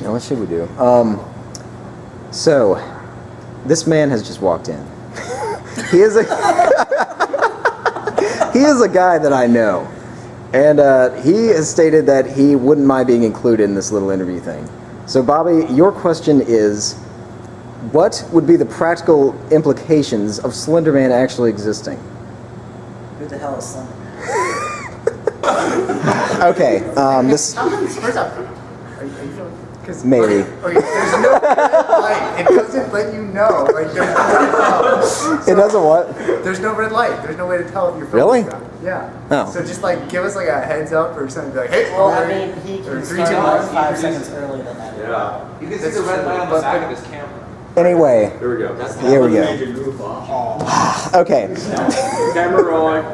Now, what should we do? So, this man has just walked in. He is a he is a guy that I know, and he has stated that he wouldn't mind being included in this little interview thing. So, Bobby, your question is, what would be the practical implications of Slenderman actually existing? Who the hell is Slenderman? Okay, this... First up, are you feeling... Maybe. Okay, there's no red light. It doesn't let you know. Like, there's no way to tell. It doesn't what? There's no red light. The's no way to tell if you're Really? Yeah. Oh. So just like give us like a heads up or something. Be like, hey. Well, I mean, he or can 3, 2, start 1. 5 seconds earlier than that. Yeah. You can see That's the red true, light on the but- back of his camera. Anyway, There we go. here we go. Okay. Camera rolling.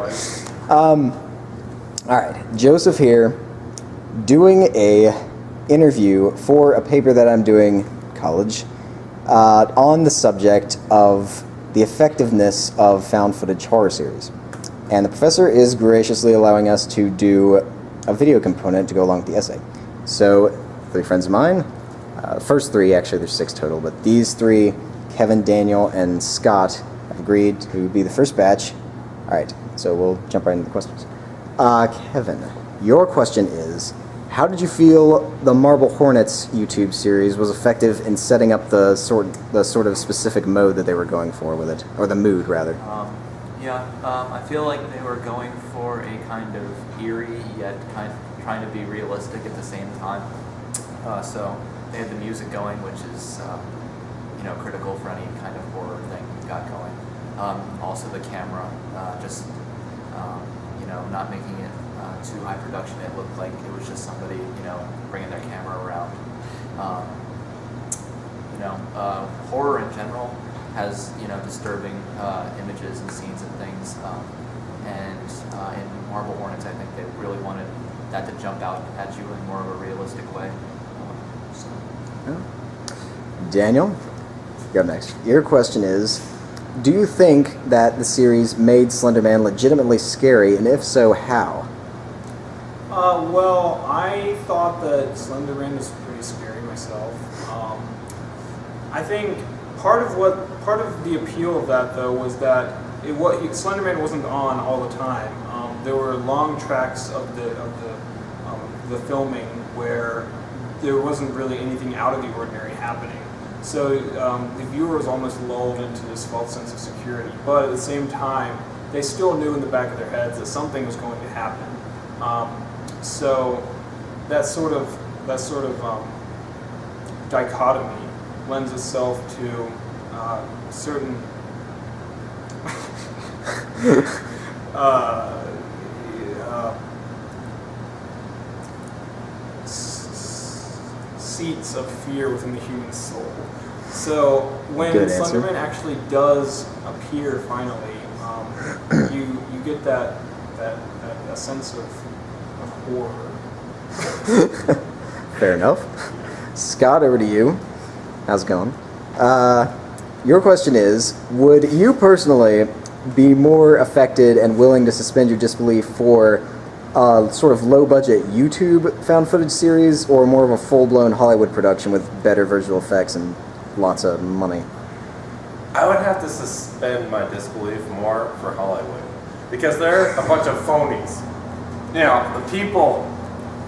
All right, Joseph here, doing a interview for a paper that I'm doing, college, on the subject of the effectiveness of found footage horror series. And the professor is graciously allowing us to do a video component to go along with the essay. So, 3 friends of mine, first 3, actually there's 6 total, but these 3, Kevin, Daniel, and Scott, have agreed to be the first batch. All right, so we'll jump right into the questions. Kevin, your question is, how did you feel the Marble Hornets YouTube series was effective in setting up the sort of specific mode that they were going for with it, or the mood rather? I feel like they were going for a kind of eerie yet kind of trying to be realistic at the same time. So they had the music going, which is critical for any kind of horror thing you've got going. Also the camera, not making it too high production. It looked like it was just somebody, bringing their camera around. Horror in general has, disturbing images and scenes and things. And in Marble Hornets, I think they really wanted that to jump out at you in more of a realistic way. Daniel, go next. Your question is, do you think that the series made Slenderman legitimately scary, and if so, how? Well, I thought that Slenderman was pretty scary myself. I think part of the appeal of that though was that Slenderman wasn't on all the time. There were long tracks of the filming where there wasn't really anything out of the ordinary happening. So the viewer was almost lulled into this false sense of security, but at the same time, they still knew in the back of their heads that something was going to happen. So that sort of dichotomy lends itself to certain seats of fear within the human soul. So when Slenderman actually does appear finally, you get that sense of horror. Fair enough. Scott, over to you. How's it going? Your question is, would you personally be more affected and willing to suspend your disbelief for a sort of low-budget YouTube found footage series, or more of a full-blown Hollywood production with better visual effects and lots of money? I would have to suspend my disbelief more for Hollywood, because they're a bunch of phonies. The people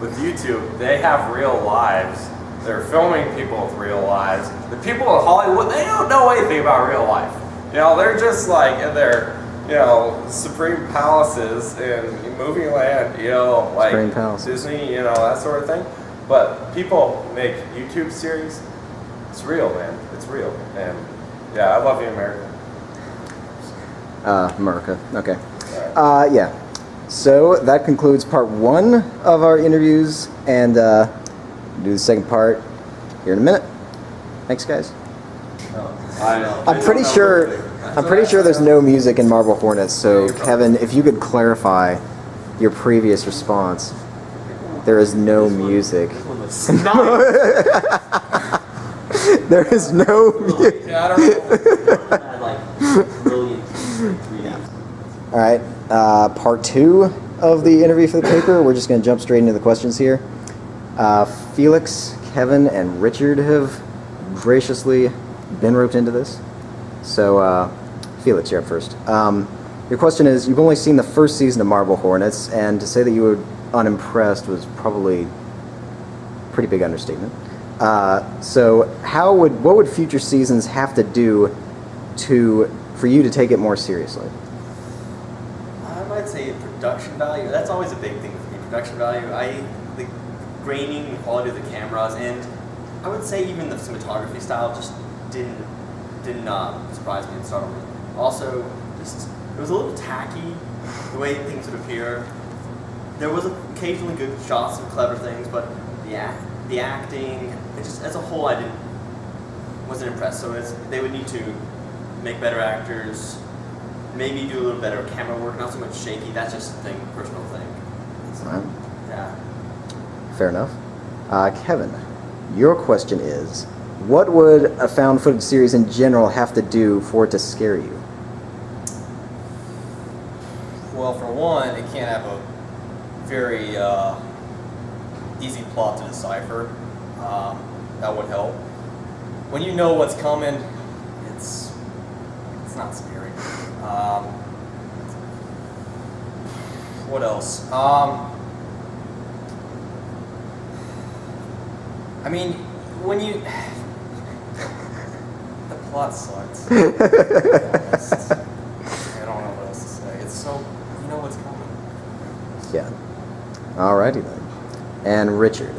with YouTube, they have real lives. They're filming people with real lives. The people in Hollywood, they don't know anything about real life. They're just like in their, supreme palaces in movie land, like Disney, that sort of thing. But people make YouTube series. It's real, man. It's real. And yeah, I love you, America. America. Okay. Yeah. So that concludes part 1 of our interviews, and we'll do the second part here in a minute. Thanks, guys. I'm pretty sure there's no music in Marble Hornets. So Kevin, if you could clarify your previous response, there is no music. There is no music. Yeah, I don't know. All right, part 2 of the interview for the paper. We're just going to jump straight into the questions here. Felix, Kevin and Richard have graciously been roped into this. So, Felix, you're up first. Your question is, you've only seen the first season of Marble Hornets, and to say that you were unimpressed was probably a pretty big understatement. So, what would future seasons have to do for you to take it more seriously? I might say production value. That's always a big thing with me. Production value. The graining, the quality of the cameras, and I would say even the cinematography style just didn't surprise me and startle me. Also, just it was a little tacky the way things would appear. There was occasionally good shots and clever things, but the acting, it just as a whole, wasn't impressed. So they would need to make better actors, maybe do a little better camera work, not so much shaky. That's just a personal thing. So, Right. yeah. Fair enough. Kevin, your question is, what would a found footage series in general have to do for it to scare you? Well, for one, it can't have a very easy plot to decipher. That would help. When you know what's coming, it's not scary. What else? I mean, when you the plot sucks. I don't know what else to say. It's so you know what's coming. Yeah. Alrighty then. And Richard,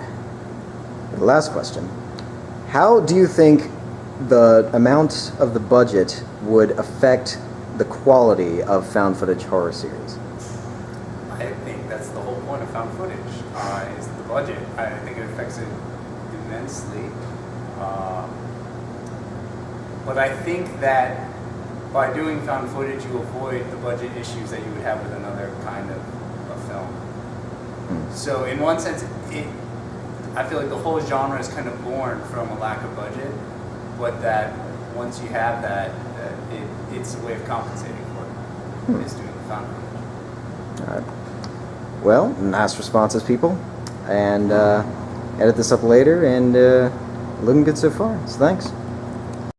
the last question. How do you think the amount of the budget would affect the quality of found footage horror series? I think that's the whole point of found footage, is the budget. I think it affects it immensely. But I think that by doing found footage, you avoid the budget issues that you would have with another kind of film. So in one sense, I feel like the whole genre is kind of born from a lack of budget, but that once you have that, it's a way of compensating for it, is doing the found footage. All right. Well, nice responses, people. And edit this up later, and looking good so far. So thanks.